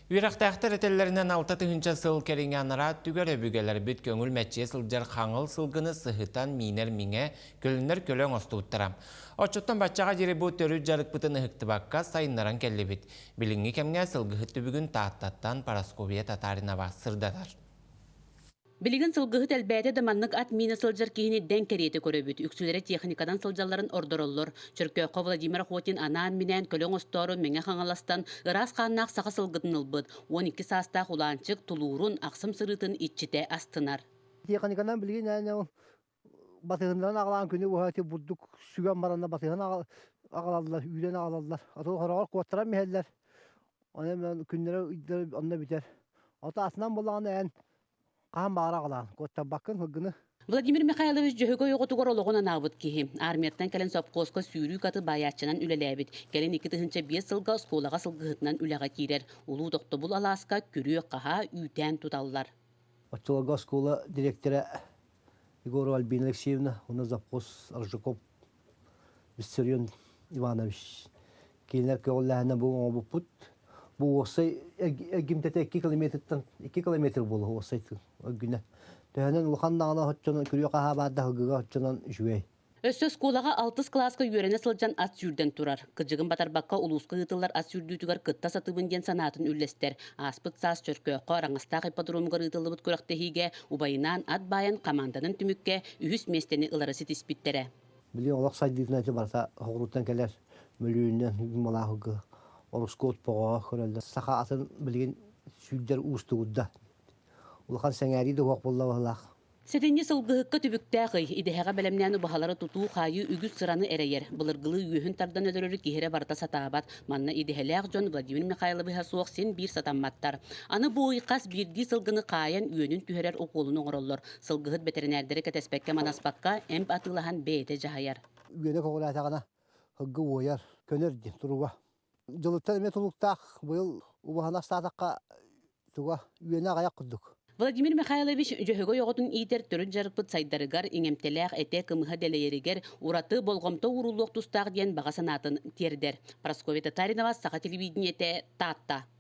Үйрақтақтар етелерінен 6 түгінші сыл кереңяныра түгер өбігелер бүт көңіл мәтче сылжар қаңыл сылғыны сығытан минер миңе көлінер көлің осты ұттырам. Отчоттан бачаға жері бұл төрі жарық бұтын ұхықты баққа сайынларан кәлі біт. Біліңі кәмге сылғыты бүгін тааттаттан Парасковия татарына бас сырдадар. Билигин сылгыһыт әлбәте даманнык ат мина сылжар кihini ден керети көрөбүт. Үксүлері техникадан сылжаларын ордороллор. Чөркөкө Владимир Охотин анаан минен көлөң остору меңе хаңаластан ырас қаннақ сақа сылгытын ылбыт. 12 састақ уланчык тулуурун аксым сырытын итчите астынар. Техникадан билген әне батыгындан ағалан күні уһаты бурдук сүгөн баранда батыгын ағалалар, үйден ағалалар. Аты хорогор коттара мехеллер. Аны мен күннәре онда битер. Ата асынан болғанда ән қам бара ағалан. Котта бакын хыгыны. Владимир Михайлович жөһөгө йоготугор ологона набыт кихи. Армияттан келен сопкоска сүүрүү каты баячынан үлелебит. Келен 2 тыгынча 5 сылга сколага сылгыһытынан үлага кирер. Улуу токтобул аласка күрүө каха үтен туталлар. Отчолога школа директора Егорова Альбина Алексеевна, у нас завхоз Аржаков Виссарион Иванович. Келінер көлләһіне бұл бұппыт. Бұл осай гимтеті 2 километр болу осай күні. Тәһәнен ұлқандағына хотчынан күріе қаға барды ғыға хотчынан жүвей. Өссө сколага 6 класска үйрене сылжан ат сүрден турар. Кыжыгын батарбакка улуска ытылар ат сүрдүүтүгөр кытта сатыбын ден санатын үллестер. Аспыт саас чөркөккө раңыстак ипподромгор ытылыбыт көрөктехиге убайынан ат баян команданын түмүкке үһүс местени ыларысы тиспиттере. Билген олақ сайдыгына те барса хоғруттан келер мөлүүнен малағығы орускот поға көрелді. Сақа атын білген сүлдер уыстығыда. Улахан сәңәри де оқ болла бағылақ. Сетенне сылгыһыкка түбүктääхый идеһäge белемнәне баһалары тутуу хайы үгүс сыраны эрейер. Былыргылы үйөһүн тардан өдөрөрү киһире барта сатаабат. Манна идеһелээх жон Владимир Михайлович суох сен бир сатамматтар. Аны буйкас бирди сылгыны каян үйөнүн түһәрер окулун оңроллор. Сылгыһыт ветеринардары кәтеспекке манаспакка эмп атылахан бейте жаһаяр. Үйөне коголатагана хыггы ойар көнерди туруга. Жылыттан эме тулуктаах быйыл убахана статакка туга үйөне аяк куддук. Владимир Михайлович жөһөгө йоготун итер төрүн жарыппыт сайдарыгар иңемтелээх эте кымыха делейеригер ураты болгомто урулуок тустаах диэн бага санаатын тердер. Парасковия Татаринова, Саха телевидениете, Татта.